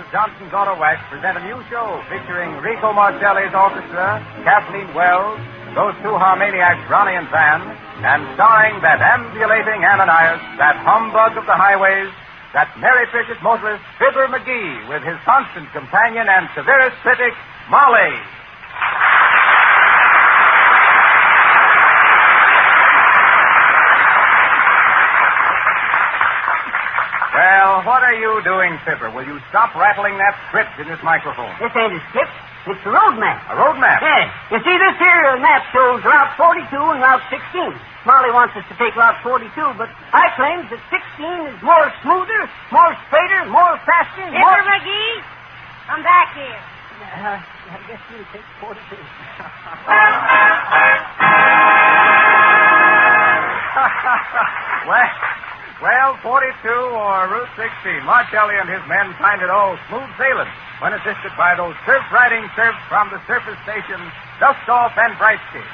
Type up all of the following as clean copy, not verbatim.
Johnson's Auto Wax present a new show featuring Rico Marcelli's orchestra, Kathleen Wells, those two harmoniacs, Ronnie and Van, and starring that ambulating Ananias, that humbug of the highways, that merry-fisted motorist, Fibber McGee, with his constant companion and severest critic, Molly. Well, what are you doing, Fibber? Will you stop rattling that script in this microphone? This ain't a script. It's a road map. A road map? Yes. You see, this here map shows Route 42 and Route 16. Molly wants us to take Route 42, but I claim that 16 is more smoother, more straighter, more faster, Fibber McGee, come back here. I guess you take 42. Well, 42 or Route 16, Marcelli and his men find it all smooth sailing when assisted by those surf-riding serfs from the surface station, Dust-Off and Brightskate.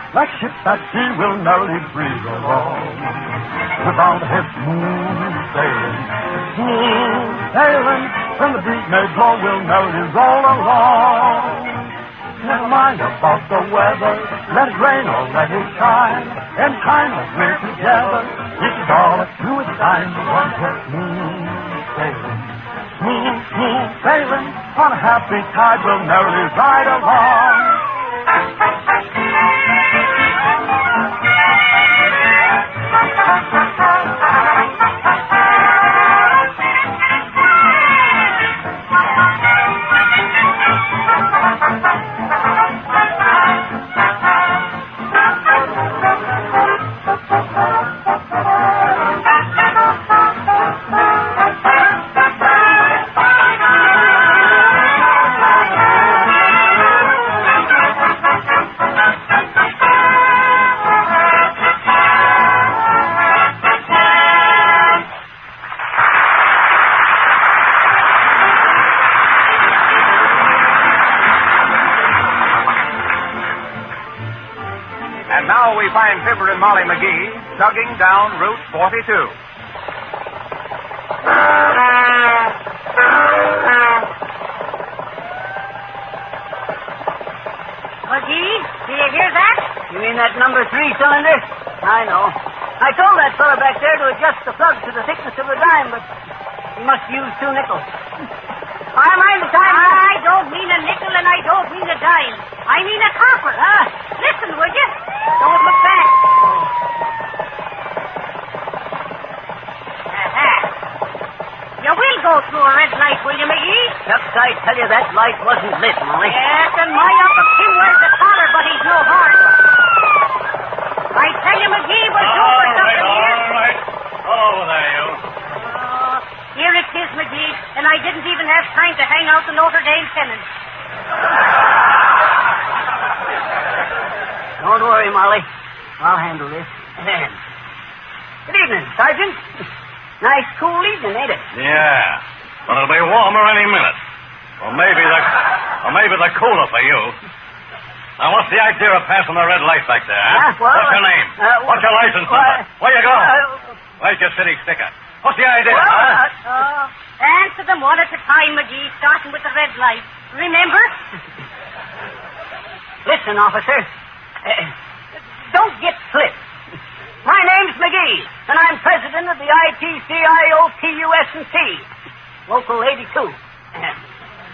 Like ships at sea will merrily breeze along. We're bound to head smooth sailing. Smooth sailing. When the breeze may blow, we'll merrily roll along. Never mind about the weather. Let it rain or let it shine. In time as we're together, it's all through its time. One head smooth sailing. Smooth, smooth sailing. On a happy tide, we'll merrily ride along. And now we find Fibber and Molly McGee chugging down Route 42. McGee, do you hear that? You mean that number 3 cylinder? I know. I told that fellow back there to adjust the plug to the thickness of a dime, but he must use 2 nickels. I mind the time. I don't mean a nickel and I don't mean a dime. I mean a copper. Listen, would you? Don't look back. You will go through a red light, will you, McGee? Shucks, I tell you, that light wasn't lit, Molly. Yes, and my Uncle Tim wears a collar, but he's no horse. I tell you, McGee, we'll do for something here. All right. Over there, you. Here it is, McGee, and I didn't even have time to hang out the Notre Dame pennant. Don't worry, Molly. I'll handle this. Good evening, Sergeant. Nice, cool evening, ain't it? Yeah. But it'll be warmer any minute. Or maybe the cooler for you. Now, what's the idea of passing the red light back there, huh? Well, what's your name? What's your license number? Where you going? Where's your city sticker? What's the idea, Answer them one at a time, McGee, starting with the red light. Remember? Listen, officer. Don't get flipped. My name's McGee, and I'm president of the ITCIOTUS&T, Local 82,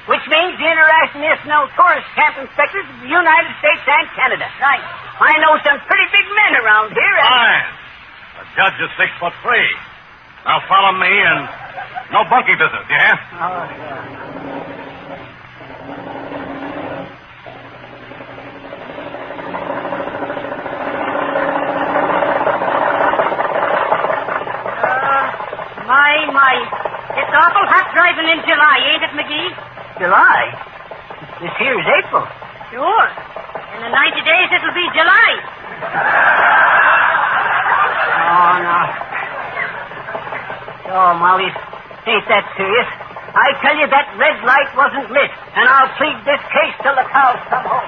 which means the International Tourist Camp Inspectors of the United States and Canada. Right. I know some pretty big men around here. Fine. The judge is 6'3". Now follow me and No bunky business, you hear? Oh, yeah. My. It's awful hot driving in July, ain't it, McGee? July? This here is April. Sure. In the 90 days, it'll be July. Oh, no. Oh, Molly, ain't that serious? I tell you that red light wasn't lit, and I'll plead this case till the cows come home.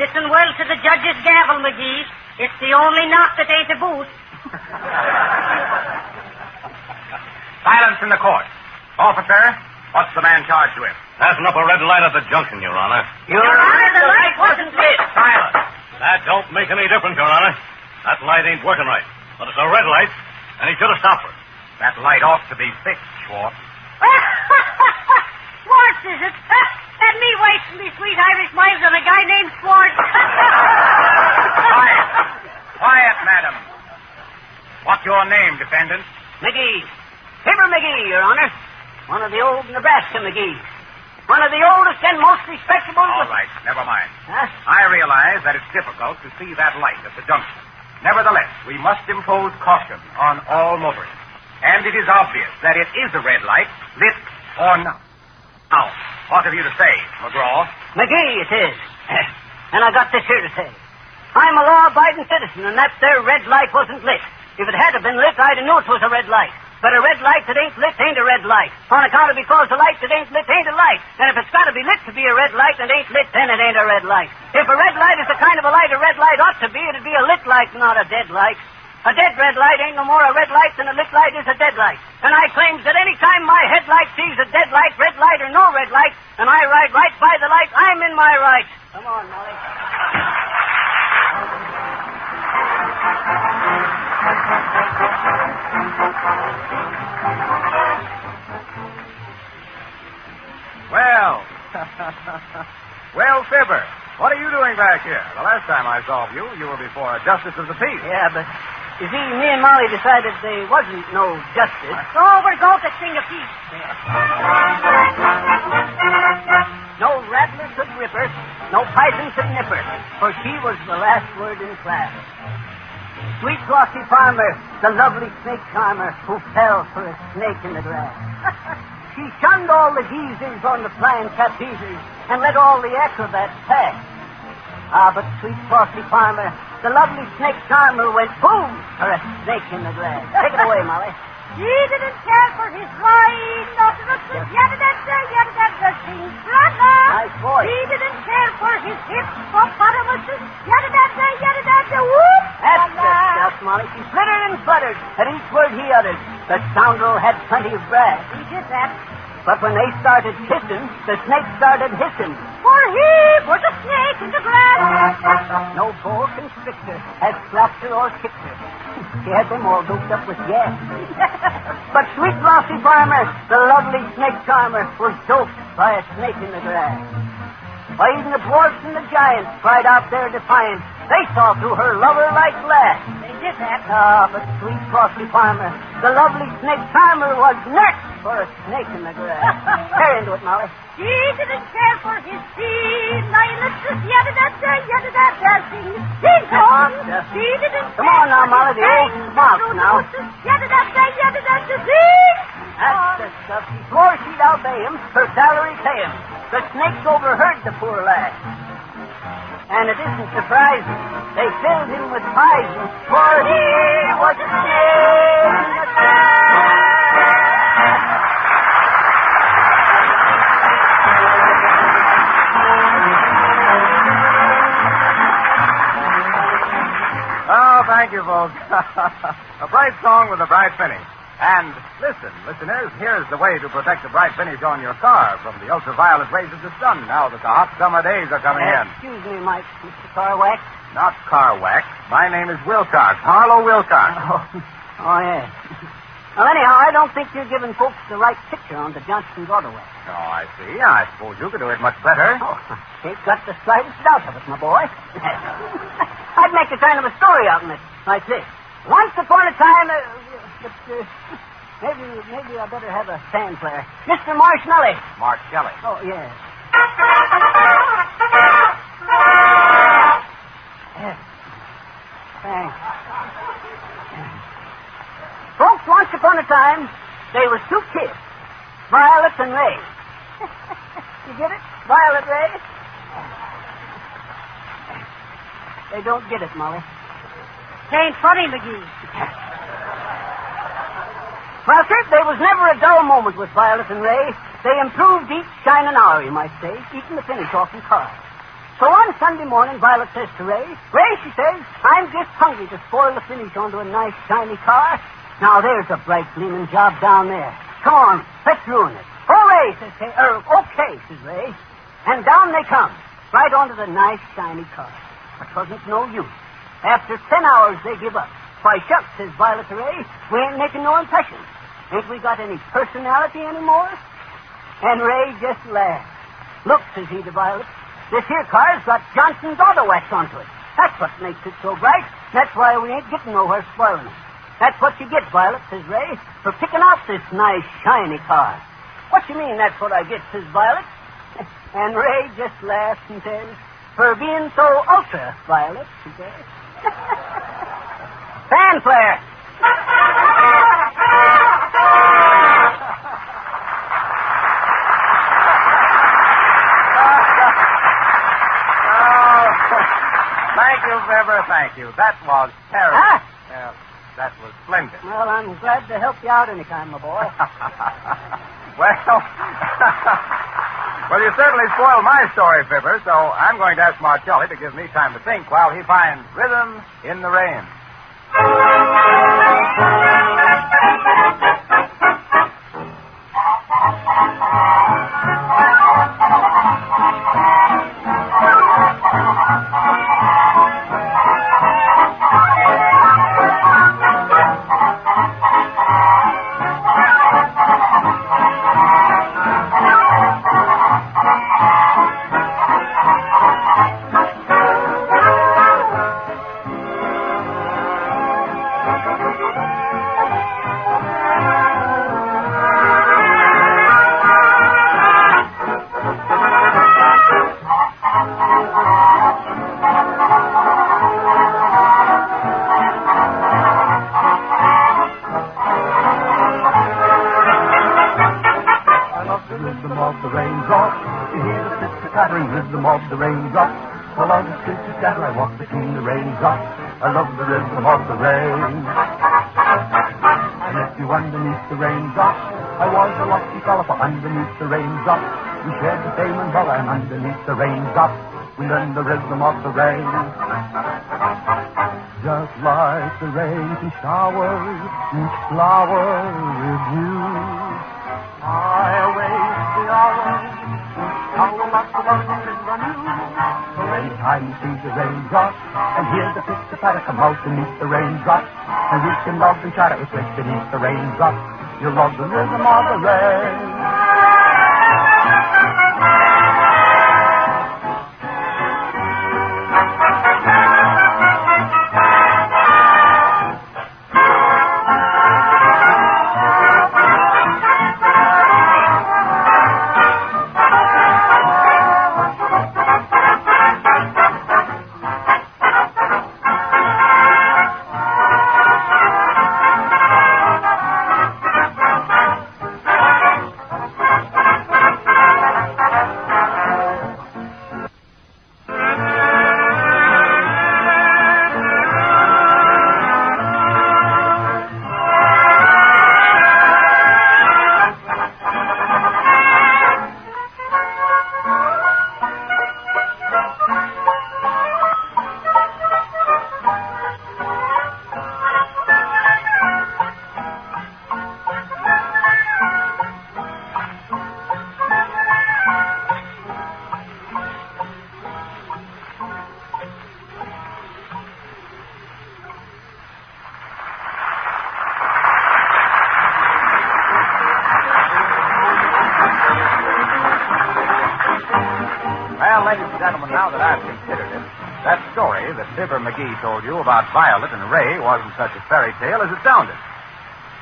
Listen well to the judge's gavel, McGee. It's the only knock that ain't a boot. Silence in the court. Officer, what's the man charged with? Passing up a red light at the junction, Your Honor. Your Honor, the light wasn't lit. Silence. That don't make any difference, Your Honor. That light ain't working right. But it's a red light, and he should have stopped her. That light ought to be fixed, Schwartz. Schwartz, is it? And me wasting me sweet Irish miles on a guy named Schwartz. Quiet. Quiet, madam. What's your name, defendant? McGee. Fibber McGee, Your Honor. One of the old Nebraska McGees. One of the oldest and most respectable... All right, never mind. Huh? I realize that it's difficult to see that light at the junction. Nevertheless, we must impose caution on all motorists. And it is obvious that it is a red light, lit or not. Now, what have you to say, McGraw? McGee, it is. And I got this here to say. I'm a law-abiding citizen, and that there red light wasn't lit. If it had been lit, I'd have knew it was a red light. But a red light that ain't lit ain't a red light. On account of because the light that ain't lit ain't a light. And if it's got to be lit to be a red light and ain't lit, then it ain't a red light. If a red light is the kind of a light ought to be, it'd be a lit light, not a dead light. A dead red light ain't no more a red light than a lit light is a dead light. And I claims that any time my headlight sees a dead light, red light or no red light, and I ride right by the light, I'm in my right. Come on, Molly. Well. Well, Fibber, what are you doing back here? The last time I saw you, you were before a justice of the peace. Yeah, but you see, me and Molly decided there wasn't no justice. So we're going to sing a piece. No rattler could rip her, no python could nip her, for she was the last word in class. Sweet Flossie Farmer, the lovely snake charmer, who fell for a snake in the grass. She shunned all the geezers on the flying trapezers and let all the acrobats pass. Ah, but Sweet Flossie Farmer, the lovely snake charmer, went boom for a snake in the grass. Take it away, Molly. He didn't care for his wine, not the yada-da-da, sing brother. Nice voice. He didn't care for his hippopotamuses, yada-da-da, whoop. That's the stuff, Molly. She flittered and fluttered at each word he uttered. The scoundrel had plenty of brass. He did that. But when they started kissing, the snake started hissing. For he was a snake in the grass. No boa constrictor had slapped her or kicked her. She had them all doped up with gas. But Sweet Flossie Farmer, the lovely snake charmer, was doped by a snake in the grass. Why, even the dwarfs and the giants cried out their defiance. They saw through her lover like glass. They did that. Ah, but Sweet Flossie Farmer, the lovely snake charmer, was nursed for a snake in the grass. Tear into it, Molly. He didn't care for his teeth. Now you listen, yada-da-da, sing. Come He didn't Come on now, Molly, the old smouse now. Yada-da-da, sing. That's the stuff. She swore she'd obey him, her salary pay him. The snakes overheard the poor lad. And it isn't surprising. They filled him with poison, for he was a snake in the grass. Oh, thank you, folks. A bright song with a bright finish. And listen, listeners, here's the way to protect the bright finish on your car from the ultraviolet rays of the sun now that the hot summer days are coming in. Excuse me, Mr. Carwax. Not Carwax. My name is Wilcox, Harlow Wilcox. Oh, yeah. Well, anyhow, I don't think you're giving folks the right picture on the Johnson's Autoway. Oh, I see. I suppose you could do it much better. Oh, ain't got the slightest doubt of it, my boy. I'd make a kind of a story out of it, like this. Once upon a time, maybe I better have a sand player. Mr. Marshmallow. Marshmallow. Oh, yes. Yes. Thanks. Folks, once upon a time, there was two kids, Violet and Ray. You get it? Violet, Ray? They don't get it, Molly. It ain't funny, McGee. Well, sir, there was never a dull moment with Violet and Ray. They improved each shining hour, you might say, eating the finish off in cars. So one Sunday morning, Violet says to Ray, Ray, she says, I'm just hungry to spoil the finish onto a nice, shiny car. Now, there's a bright, gleaming job down there. Come on, let's ruin it. Hooray, says Ray. Okay, says Ray. And down they come, right onto the nice, shiny car. But 'twasn't no use. After 10 hours, they give up. Why, shucks, says Violet to Ray, we ain't making no impression. Ain't we got any personality anymore? And Ray just laughed. Look, says he to Violet, this here car's got Johnson's Auto wax onto it. That's what makes it so bright. That's why we ain't getting nowhere spoiling it. That's what you get, Violet, says Ray, for picking out this nice, shiny car. What you mean, that's what I get, says Violet? And Ray just laughs and says, for being so ultra, Violet, he says. Fanfare. Thank you, Fibber, thank you. That was terrible. Huh? That was splendid. Well, I'm glad to help you out anytime, my boy. Well, you certainly spoiled my story, Fibber, so I'm going to ask Marcelli to give me time to think while he finds rhythm in the rain. Rhythm of the raindrops. Along the streets of Seattle, I walk between the raindrops. I love the rhythm of the rain. I met you underneath the raindrops. I was a lucky fellow, for underneath the raindrops we shared the same umbrella, and underneath the raindrops we learned the rhythm of the rain. Just like the rain can shower each flower with you, I await the hour. How lots of us is on you. So anytime you see the raindrops and hear the pitter-patter come out beneath the raindrops, and we can love and chatter with beneath the raindrops, you'll love the rhythm of the rain. gentlemen, now that I've considered it, that story that Fibber McGee told you about Violet and Ray wasn't such a fairy tale as it sounded.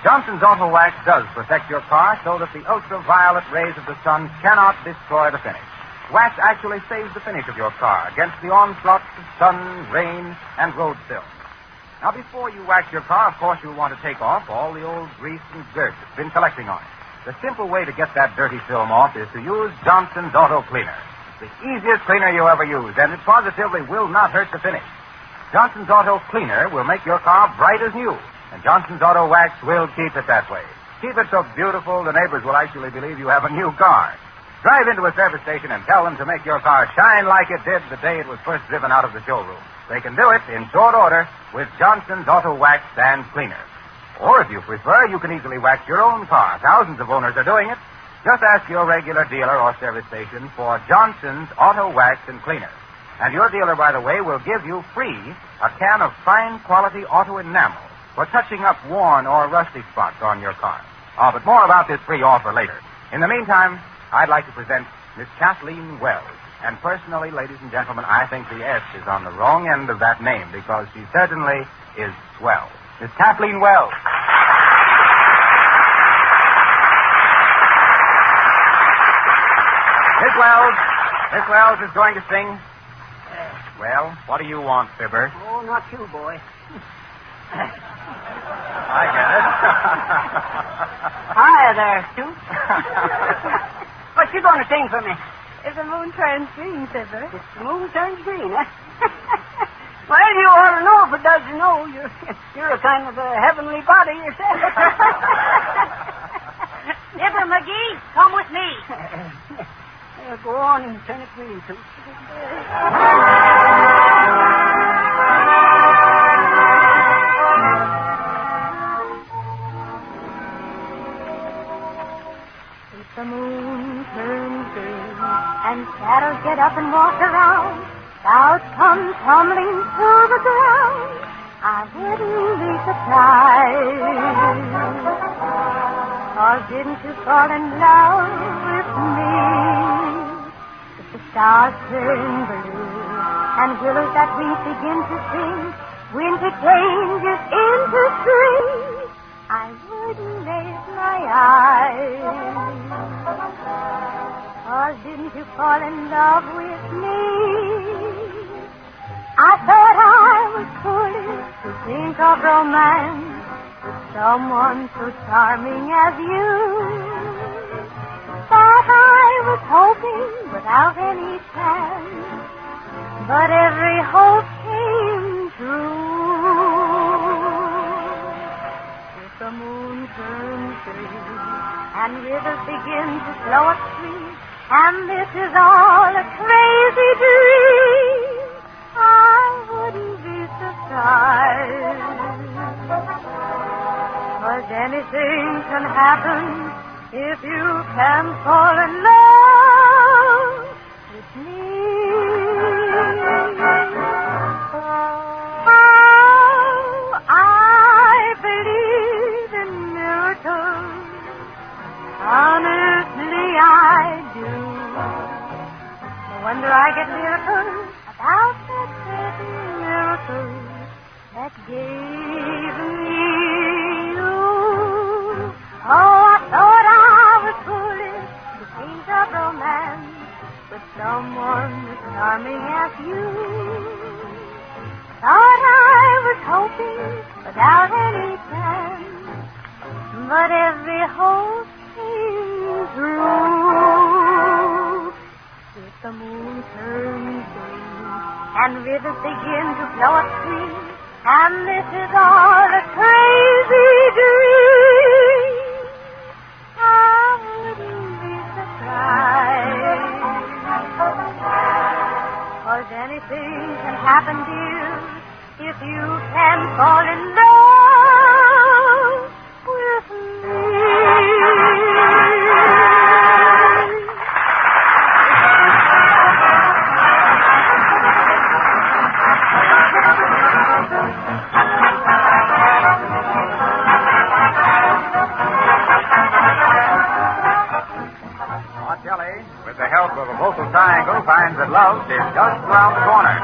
Johnson's Auto Wax does protect your car so that the ultraviolet rays of the sun cannot destroy the finish. Wax actually saves the finish of your car against the onslaughts of sun, rain, and road film. Now, before you wax your car, of course, you'll want to take off all the old grease and dirt that's been collecting on it. The simple way to get that dirty film off is to use Johnson's Auto Cleaner. The easiest cleaner you ever used, and it positively will not hurt the finish. Johnson's Auto Cleaner will make your car bright as new, and Johnson's Auto Wax will keep it that way. Keep it so beautiful the neighbors will actually believe you have a new car. Drive into a service station and tell them to make your car shine like it did the day it was first driven out of the showroom. They can do it in short order with Johnson's Auto Wax and Cleaner. Or if you prefer, you can easily wax your own car. Thousands of owners are doing it. Just ask your regular dealer or service station for Johnson's Auto Wax and Cleaner. And your dealer, by the way, will give you free a can of fine quality auto enamel for touching up worn or rusty spots on your car. But more about this free offer later. In the meantime, I'd like to present Miss Kathleen Wells. And personally, ladies and gentlemen, I think the S is on the wrong end of that name because she certainly is swell. Miss Kathleen Wells. Miss Wells is going to sing. Well, what do you want, Fibber? Oh, not you, boy. I get it. Hi there, Stu. What you going to sing for me? If the moon turns green, Fibber. If the moon turns green, huh? Well, you ought to know if it does, you know. You're a kind of a heavenly body yourself. Fibber McGee, come with me. Go on and turn it green, too. If the moon turns green and shadows get up and walk around, clouds come tumbling to the ground, I wouldn't be surprised. 'Cause didn't you fall in love with me? If the stars turn blue and willows that weep begin to sing, winter changes into spring, I wouldn't raise my eyes. 'Cause didn't you fall in love with me? I thought I was foolish to think of romance with someone so charming as you. Thought I was hoping without any chance, but every hope came true. If the moon turns green and rivers begin to flow upstream, and this is all a crazy dream, I wouldn't be surprised. 'Cause anything can happen if you can fall in love with me. Oh, I believe in miracles. Honestly, I do. No wonder I get miracles about that certain miracle that gave me you. Oh, I thought I was foolish to think of romance with someone as charming as you. Thought I was hoping without any chance, but every hope came true. If the moon turns green and rivers begin to flow upstream, and this is all a crazy dream, I wouldn't be surprised. 'Cause anything can happen, dear, if you can fall in love with me. With the help of a vocal triangle finds that love is just around the corner.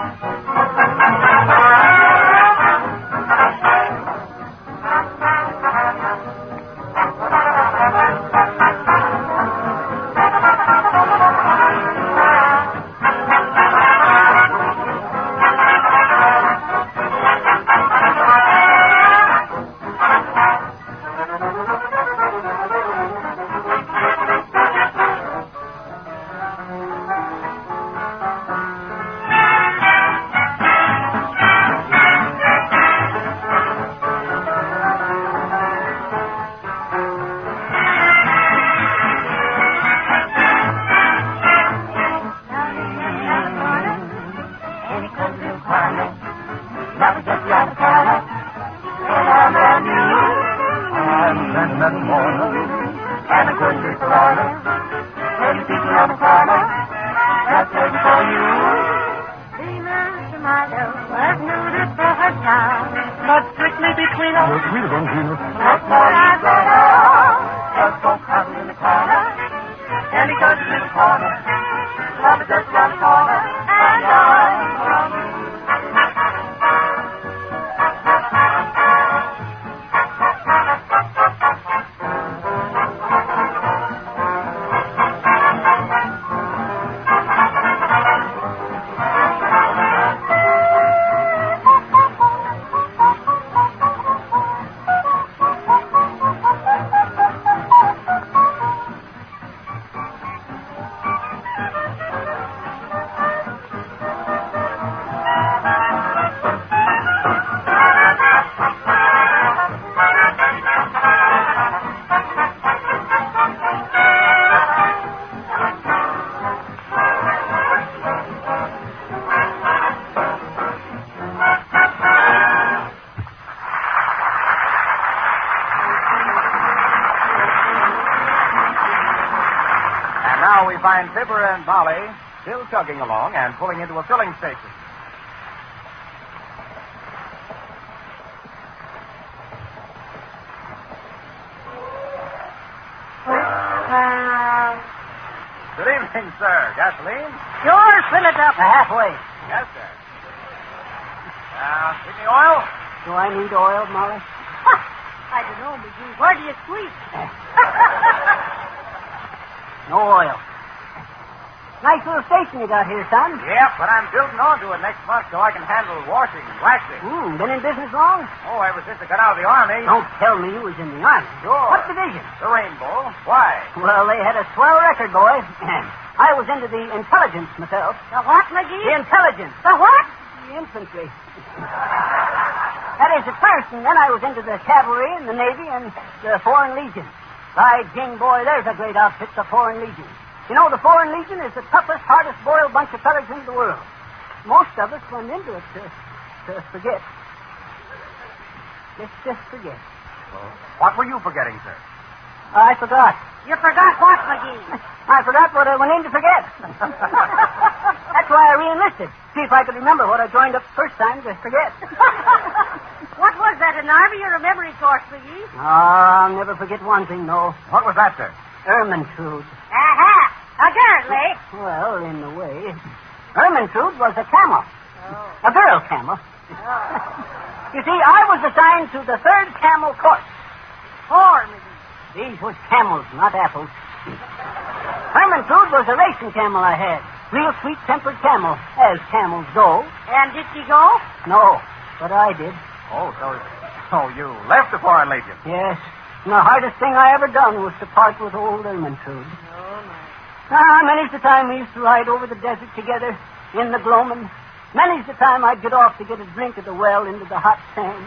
Find Fibber and Molly still chugging along and pulling into a filling station. Good evening, sir. Gasoline? Sure, fill it up halfway. Yes, sir. Give me oil? Do I need oil, Molly? I don't know, McGee. Where do you squeeze? No oil. Nice little station you got here, son. Yep, but I'm building onto it next month so I can handle washing and waxing. Been in business long? Oh, ever since I got out of the Army. Don't tell me you was in the Army. Sure. What division? The Rainbow. Why? Well, they had a swell record, boy. I was into the intelligence myself. The what, McGee? The intelligence. The what? The infantry. That is at first, and then I was into the cavalry and the Navy and the Foreign Legion. By jing, boy, there's a great outfit, the Foreign Legion. You know, the Foreign Legion is the toughest, hardest-boiled bunch of fellas in the world. Most of us went into it to forget. Let's just forget. Well, what were you forgetting, sir? I forgot. You forgot what, McGee? I forgot what I went in to forget. That's why I re-enlisted. See if I could remember what I joined up the first time to forget. What was that, an army or a memory course, McGee? I'll never forget one thing, no. What was that, sir? Ermintrude. Aha! Apparently. Well, in a way. Ermintrude was a camel. Oh. A girl camel. Oh. You see, I was assigned to the 3rd Camel Course. 4, McGee. These was camels, not apples. Ermintrude was a racing camel I had. Real sweet-tempered camel, as camels go. And did she go? No, but I did. Oh, so you left the Foreign Legion? Yes. And the hardest thing I ever done was to part with old Ermintrude. Oh, my. Many's the time we used to ride over the desert together in the gloaming. Many's the time I'd get off to get a drink at the well into the hot sand.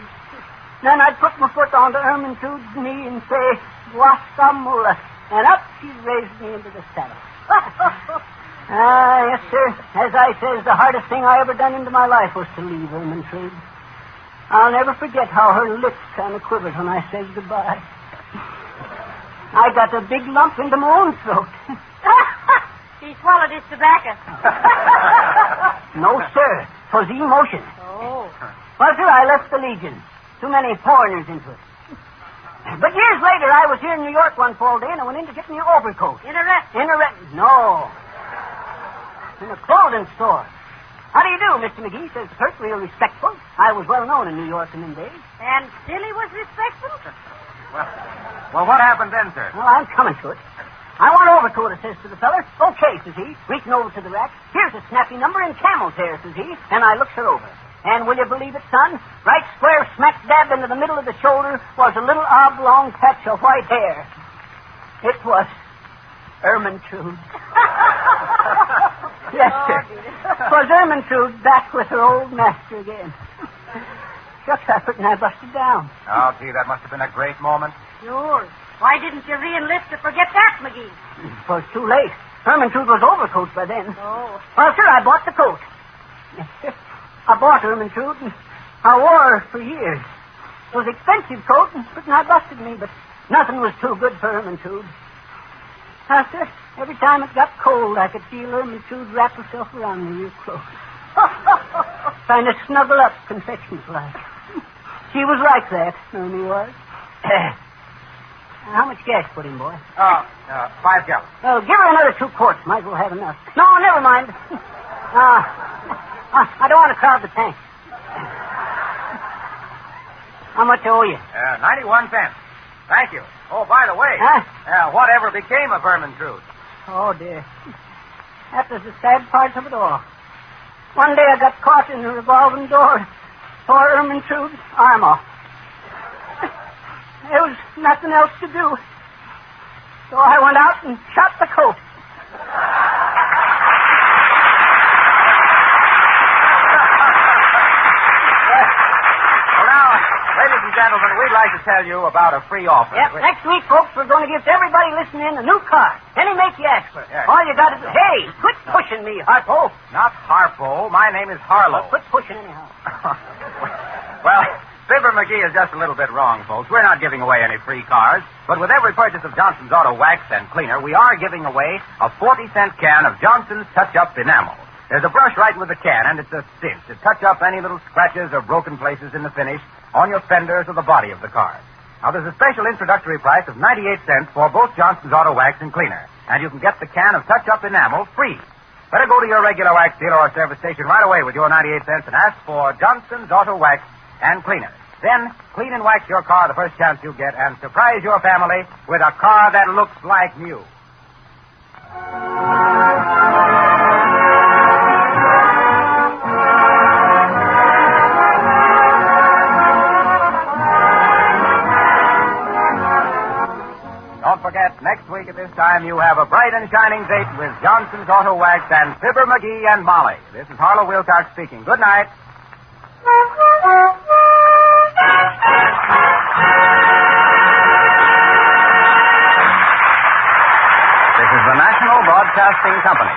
Then I'd put my foot on the Ermintrude's knee and say, Wasamula. And up she'd raise me into the saddle. Yes, sir. As I says, the hardest thing I ever done into my life was to leave Ermintrude. I'll never forget how her lips kind of quivered when I said goodbye. I got a big lump into my own throat. He swallowed his tobacco. No, sir. 'Twas emotion. Oh. Well, sir, I left the Legion. Too many foreigners into it. But years later, I was here in New York one fall day, and I went in to get me an overcoat. In a rest. No. in a clothing store. How do you do, Mr. McGee? Says the clerk, real respectful. I was well known in New York in them days. And still he was respectful? Well, what happened then, sir? Well, I'm coming to it. I want overcoat, I says to the feller. Okay, says he, reaching over to the rack. Here's a snappy number in camel's hair, says he. And I looks her over. And will you believe it, son? Right square smack dab into the middle of the shoulder was a little oblong patch of white hair. It was Ermintrude. Yes, sir. It was Ermintrude back with her old master again. Shucks, I pretty nigh busted down. Oh, gee, that must have been a great moment. Sure. Why didn't you re-enlist to forget that, McGee? It was too late. Ermintrude was overcoat by then. Oh. Well, sir, I bought the coat. Yes, sir. I bought Ermintrude, and I wore her for years. It was an expensive coat, and pretty nigh busted me, but nothing was too good for Ermintrude. Now, sir, every time it got cold, I could feel Ermintrude wrap herself around me real close. Trying to snuggle up confections-like. She was like that, Ernie was. How much gas put in, boy? 5 gallons. Oh, give her another 2 quarts. Might as well have enough. No, never mind. I don't want to crowd the tank. How much I owe you? 91 cents. Thank you. Oh, by the way, Huh? whatever became of Ermintrude? Oh, dear. That was the sad part of it all. One day I got caught in a revolving door. Tore Ermintrude's arm off. There was nothing else to do. So I went out and shot the coat. Well, now, ladies and gentlemen, we'd like to tell you about a free offer. Yep, next week, folks, we're going to give to everybody listening a new car. Any make you ask for. Yeah. All you got to do... Hey, quit pushing me, Harpo. Not Harpo. My name is Harlow. Quit pushing anyhow. Well, Fibber McGee is just a little bit wrong, folks. We're not giving away any free cars, but with every purchase of Johnson's Auto Wax and Cleaner, we are giving away a 40-cent can of Johnson's Touch-Up Enamel. There's a brush right with the can, and it's a cinch to touch up any little scratches or broken places in the finish on your fenders or the body of the car. Now, there's a special introductory price of 98 cents for both Johnson's Auto Wax and Cleaner, and you can get the can of Touch-Up Enamel free. Better go to your regular wax dealer or service station right away with your 98 cents and ask for Johnson's Auto Wax and Cleaner. Then, clean and wax your car the first chance you get and surprise your family with a car that looks like new. Don't forget, next week at this time, you have a bright and shining date with Johnson's Auto Wax and Fibber McGee and Molly. This is Harlow Wilcox speaking. Good night. This is the National Broadcasting Company.